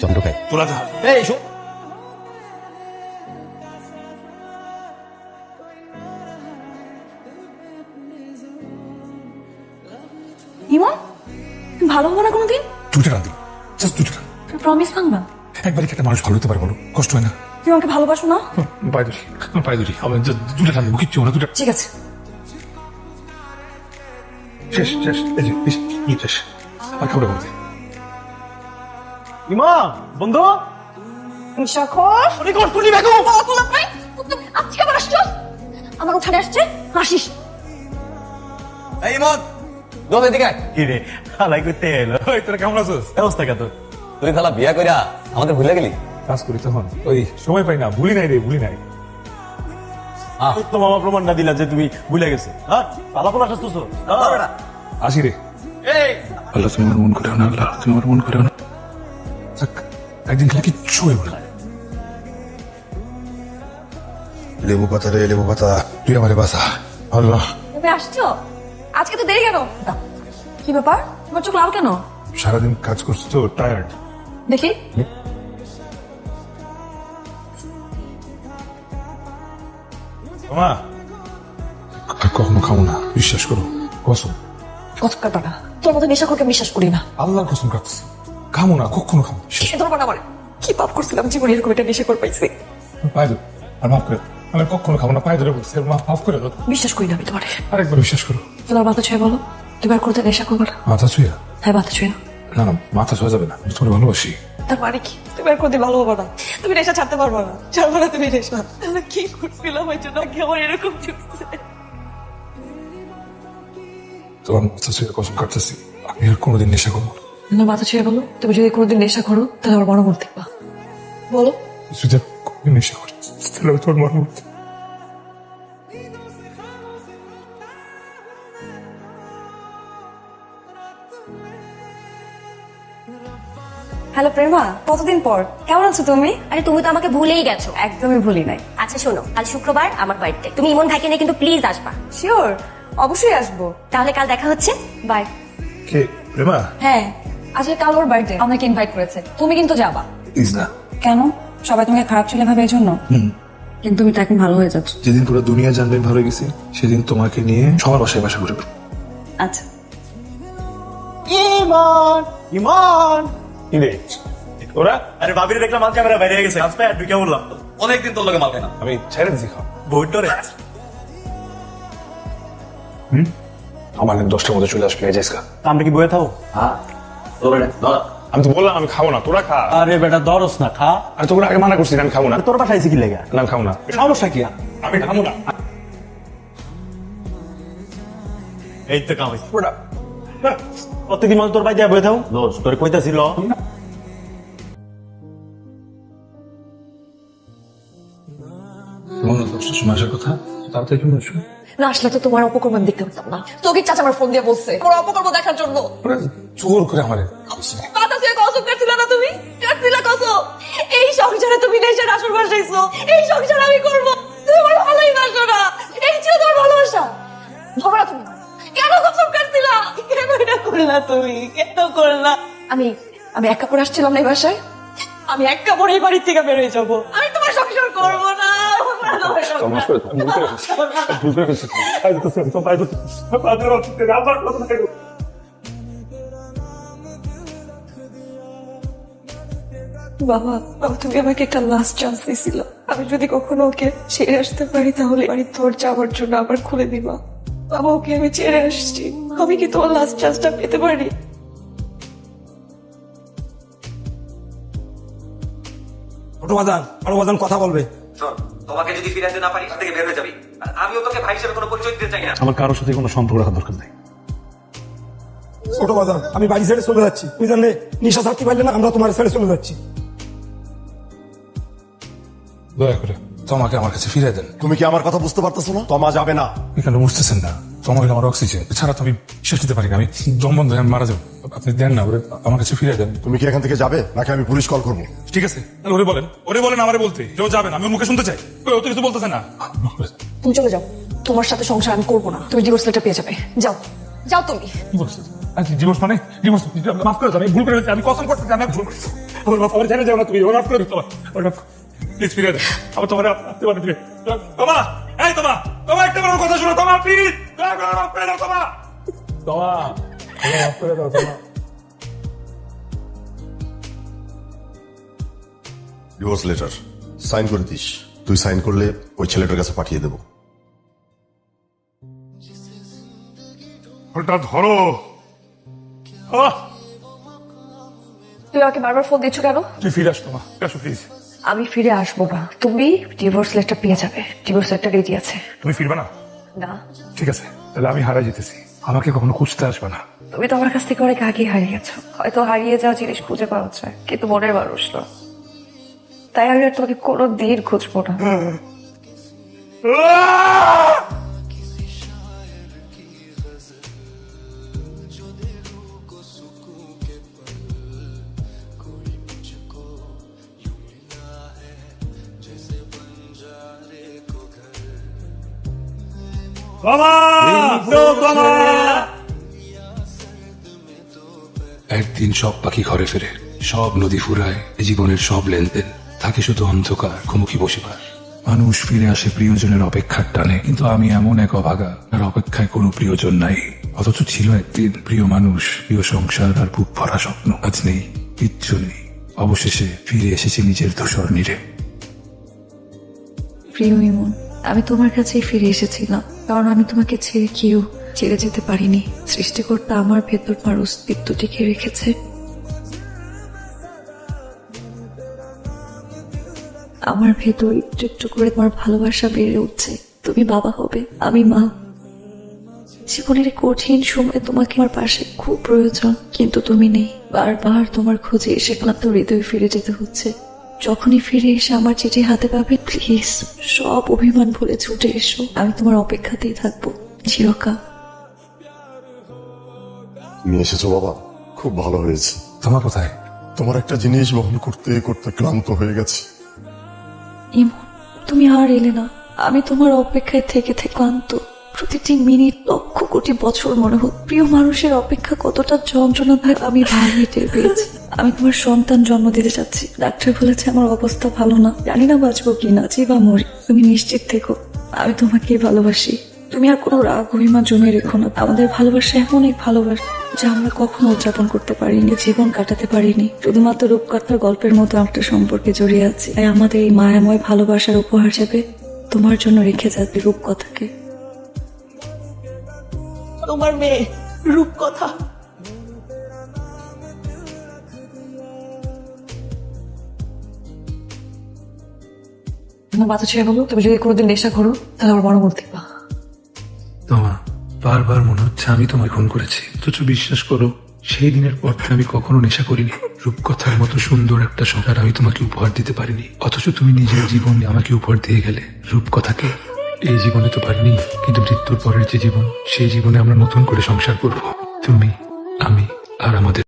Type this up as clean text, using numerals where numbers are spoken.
চন্দ্রকায় তোলা এই শোন, ইমন ভালো হবে না কোনোদিন? দুটা রাঁধি, জাস্ট দুটা। প্রমিস ভাঙবা? একবারই কি একটা মানুষ ভালো হতে পারে বলো? কষ্ট হয় না? তুমি আমাকে ভালোবাসো না? পায়ে ধরি, পায়ে ধরি। আমি দুটা রাঁধি, কিচ্ছু না, দুটা। ঠিক আছে, শেষ শেষ, এই যে শেষ। আর খাবো বলতে ইমা বন্ধু আজকে আবার আসছো আমার উঠানে আসছে হাসিস। এই ইমন দোষ এদিকে আয়। কি রে হালাই করতে এলো? এই, তোরা কেমন আছিস? অবস্থা কত? তুই শালা বিয়া কইরা আমাদের ভুলে গেলি? কাজ করি তখন ওই সময় পাই না, ভুলি নাই রে, ভুলি নাই। তো মামা প্রমাণ না দিলা যে তুমি ভুলে গেছো? হ্যাঁ পালাপোলা আসতেছো? আসি রে। এই আল্লাহ তুমি আমার মন করেও না, আল্লাহ তুমি আমার মন করেও না। যাক, একদিন খেলে কিচ্ছু হইব না। লেবু পাতা রে লেবু পাতা, তুই আমারে বাসা আল্লাহ। তুমি আসছো আজকে তো দেরি কেন? কি ব্যাপার তোমার চোখ লাল কেন? সারাদিন কাজ করছি তো, টায়ার্ড। দেখি মা কখনো খাবো না, বিশ্বাস করো, কসম। কত কাটা তোর মতো নেশা করকে বিশ্বাস করি না। আল্লাহর কসম কাটতেছি, খাবো না, কখনো খাবো না। সে ধরবা না আমার কি পাপ করছিলাম জীবনে এরকম একটা নেশা করে পাইছি। পায়ে দেবো আর মাফ করে দাও। আমি কখনো খাবো না, পায়ে ধরে বলছি, মাফ করে দাও। বিশ্বাস করি না আমি তোমার। আরেকবার বিশ্বাস করো। তোমার মাথা ছুঁয়ে বলো তুমি আর কোনোদিন নেশা করবে না? মাথা ছুঁয়া? হ্যাঁ মাথা ছুঁয়ে না। না না, মাথা ছুঁয়া যাবে না, আমি তোমার ভালোবাসি। তার মানে কি তুমি আর কোনোদিন ভালো হবো না? তুমি নেশা ছাড়তে পারবো না? ছাড়বো না তুমি নেশা? তাহলে কি করছিলাম ওই জন্য কি আমার এরকম চলছে? তোমার মাথা ছুঁয়ে কসম কাটতেছি, আমি আর কোনোদিন নেশা করবো না। তোমার মাথা ছুঁয়ে বলো তুমি যদি কোনোদিন নেশা করো তাহলে আমার বড় মূর্তি দেখবা। বলো যদি কোনোদিন নেশা করি তাহলে আমি তোমার মরবো। হ্যালো প্রেমা, কতদিন পর, কেমন আছো তুমি? আরে তুমি তো আমাকে ভুলেই গেছো। একদমই ভুলি নাই। আচ্ছা শোনো, কাল শুক্রবার আমার বাড়িতে তুমি ইমন ভাইকে নিয়ে কিন্তু প্লিজ আসবা। শিওর, অবশ্যই আসবো। তাহলে কাল দেখা হচ্ছে, বাই। কে প্রেমা? হ্যাঁ আজকে কাল ওর বার্থডে, আমাকে ইনভাইট করেছে, তুমি কিন্তু যাবা। প্লিজ না। কেন? সবাই তোমাকে খারাপ ছেলে ভাবে এই জন্য? কিন্তু তুমি তো এখন ভালো হয়ে যাচ্ছ। যেদিন পুরো দুনিয়া জানবে আমি ভালো হয়ে গেছি, সেদিন তোমাকে নিয়ে সবার বাসায় বাসা ঘুরে বেড়াবো। আচ্ছা ইমন ইমন কি রে ওরা? আরে ভাবিরে দেখলাম মাল ক্যামেরা বাইরে গেছে, আজ পায় ঢুকে বললাম অনেকদিন তোর লগে মাল খাই না। আমি ছেড়ে দিছি খাও। ভোটরে আমার 10টার মধ্যে চলে আসবে, জেসকা। আমরা কি বয়ে থাকো? হ্যাঁ তোর ধর। আমি তো বললাম আমি খাবো না, তোরা খা। আরে বেটা দরস না, খা। আর তোরা আগে মানা করছিস আমি খাবো না। তোর বাসায় কি লেগে? না আমি খাবো না, সমস্যা কি? আমি খাবো না। এই তো কামাই প্রত্যেকদিন মাঝে তোর বাইরে বয়ে থাকো। দোষ তোর কইতাছিল মনে 10টার সময় আসার কথা, তাড়াতাড়ি চলে আসো। না আসলে তো তোমার অপকর্ম আমি দেখতে পারতাম না। তোকে চাচা আমার ফোন দিয়ে বলছে ওর অপকর্ম দেখার জন্য। ওরা জোর করে আমারে কথা দিয়ে কসম কাটছিল না তুমি? কাটছিলা কসম? এই সংসারে তুমি নেশার আসর বসাইছো, এই সংসার আমি করবো। তুমি আমার ভালোই বাসো না, এই ছিল তোমার ভালোবাসা। ধরা তুমি কেন কসম কাটছিলা? কেন এটা করলা তুমি? কেন করলা? আমি আমি এক কাপড় আসছিলাম না এই বাসায়, আমি এক কাপড় এই বাড়ির থেকে বেরোয় যাবো। আমি তোমার সংসার করবো না। বাবা বাবা তুমি আমাকে একটা লাস্ট চান্স দিয়েছিল, আমি যদি কখনো ওকে ছেড়ে আসতে পারি তাহলে বাড়ির তোর যাওয়ার জন্য আবার খুলে দিবা। বাবা ওকে আমি ছেড়ে আসছি, আমি কি তোমার লাস্ট চান্সটা পেতে পারি? কথা বলবে। শোন, তোমাকে যদি ফিরাতে না পারি থেকে বের হয়ে যাবি। আর আমিও তোকে ভাই হিসেবে কোনো পরিচয় দিতে চাই না। আমার কারোর সাথে কোনো সম্পর্ক রাখার দরকার নাই। ছোট বাজান, আমি বাড়ি ছেড়ে চলে যাচ্ছি। তুই জানলে নিশা ছাড়তে পারলে না, আমরা তোমার ছেড়ে চলে যাচ্ছি। দয়া করে তোমাকে আমার কাছে ফিরে দেন। তুমি কি আমার কথা বুঝতে পারতেছো না? তমা যাবে না। এখানে বুঝতেছেন না, তোমার হলো আমার অক্সিজেন, ছাড়া তো আমি শ্বাস নিতে পারি না। আমি দম বন্ধ হয়ে আমি মারা যাবো। আপনি দেন না, ওরে আমার কাছে ফিরে দেন। তুমি কি এখান থেকে যাবে নাকি আমি পুলিশ কল করবো? ঠিক আছে, তাহলে ওরে বলেন আমারে বলতে। কেউ যাবে না, আমি ওর মুখে শুনতে চাই। ও তো কিছু বলতেছে না। তুমি চলে যাও, তোমার সাথে সংসার আমি করবো না। তুমি ডিভোর্স লেটার পেয়ে যাবে। যাও যাও তুমি। কি বলছিস? ডিভোর্স মানে ডিভোর্স? মাফ করে দাও, আমি ভুল করে ফেলেছি। আমি কসম করতেছি আমি ভুল করেছি। আমার মাফ, আমার জানা যাও না তুমি। ওর মাফ করে দিও। প্লিজ ফিরে দেন। আবার তোমার আসতে পারে ফিরে। তোমা, এই তোমা, তোমা একটা বড় কথা শোনো। তোমা প্লিজ মাফ করে দাও। তোমা, তোমা মাফ করে দাও। তোমা ডিভোর্স লেটার সাইন করে দিস। তুই সাইন করলে ওই ছেলেটার কাছে পাঠিয়ে দেবো। ওটা ধরো। তুমি আমাকে বারবার ফোন দিচ্ছ কেন? তুই ফিরে আস তোমা, আসো প্লিজ। আমি ফিরে আসবো না। তুমি ডিভোর্স লেটার পেয়ে যাবে। ডিভোর্স লেটার রেডি আছে। তুমি ফিরবে না? না, ঠিক আছে, তাহলে আমি হারাই যেতেছি। আমাকে কখনো খুঁজতে আসবে না। তুমি তো আমার কাছ থেকে অনেক আগে হারিয়ে গেছো। হয়তো হারিয়ে যাওয়া জিনিস খুঁজে পাওয়া যায়, কিন্তু মনের মানুষ না। তাই আমি আর তোমাকে কোনো দিন খুঁজবো না। একদিন সব পাখি ঘরে ফেরে, সব নদী ফুরায়, জীবনের সব লেনদেন থাকে শুধু অন্ধকার মুখোমুখি বসিবার। মানুষ ফিরে আসে প্রিয়জনের অপেক্ষার টানে, কিন্তু আমি এমন এক অভাগা, আর অপেক্ষায় কোনো প্রিয়জন নাই। অথচ ছিল একদিন প্রিয় মানুষ, প্রিয় সংসার আর বুক ভরা স্বপ্ন। আজ নেই, কিচ্ছু নেই। অবশেষে ফিরে এসেছি নিজের ধূসর নীড়ে। প্রিয় ইমন, আমি তোমার কাছেই ফিরে এসেছিলাম, কারণ আমি তোমাকে ছেড়ে যেতে পারিনি। সৃষ্টিকর্তা আমার ভেতর তোমার অস্তিত্ব টিকে রেখেছে। আমার ভেতর একটু একটু করে তোমার ভালোবাসা বেড়ে উঠছে। তুমি বাবা হবে, আমি মা। জীবনের এই কঠিন সময় তোমাকে আমার পাশে খুব প্রয়োজন, কিন্তু তুমি নেই। বারবার তোমার খোঁজে এসে ক্লান্ত হৃদয়ে ফিরে যেতে হচ্ছে। যখনই ফিরে এসে আমার চিঠি হাতে পাবে, প্লিজ সব অভিমান ভুলে ছুটে এসো। আমি তোমার অপেক্ষাতেই থাকবো চিরকাল। তুমি এসেছো বাবা, খুব ভালো হয়েছে। তোমার কোথায়? তোমার একটা জিনিস বহন করতে করতে ক্লান্ত হয়ে গেছে। ইমন, তুমি আর এলে না। আমি তোমার অপেক্ষায় থেকে থেকে ক্লান্ত। প্রতিটি মিনিট লক্ষ কোটি বছর মনে হতো। প্রিয় মানুষের অপেক্ষা কতটা যন্ত্রণা থাকে আমি ভালোই টের পেয়েছি। আমি তোমার সন্তান জন্ম দিতে চাচ্ছি। ডাক্তার বলেছে আমার অবস্থা ভালো না, জানি না বাঁচবো কিনা, জি বা মরি। তুমি নিশ্চিত থেকো, আমি তোমাকেই ভালোবাসি। তুমি আর কোনো রাগ অভিমান জমে রেখো না। আমাদের ভালোবাসা এমন এক ভালোবাসা যা আমরা কখনো উদযাপন করতে পারিনি, জীবন কাটাতে পারিনি। শুধুমাত্র রূপকথার গল্পের মতো একটা সম্পর্কে জড়িয়ে আছে। তাই আমাদের এই মায়াময় ভালোবাসার উপহার হিসেবে তোমার জন্য রেখে যাবে রূপকথাকে। তোমার মেয়ে রূপকথা। তোমার মাথা ছেড়ে বলো, তুমি যদি কোনোদিন নেশা করো তাহলে আমার বড় মন দেখবা। তোমা, বারবার মনে হচ্ছে আমি তোমায় খুন করেছি, অথচ বিশ্বাস করো সেই দিনের পর থেকে আমি কখনো নেশা করিনি। রূপকথার মতো সুন্দর একটা সংসার আমি তোমাকে উপহার দিতে পারিনি, অথচ তুমি নিজের জীবনে আমাকে উপহার দিয়ে গেলে রূপকথাকে। এই জীবনে তো পারিনি, কিন্তু মৃত্যুর পরের যে জীবন, সেই জীবনে আমরা নতুন করে সংসার করব। তুমি, আমি আর আমাদের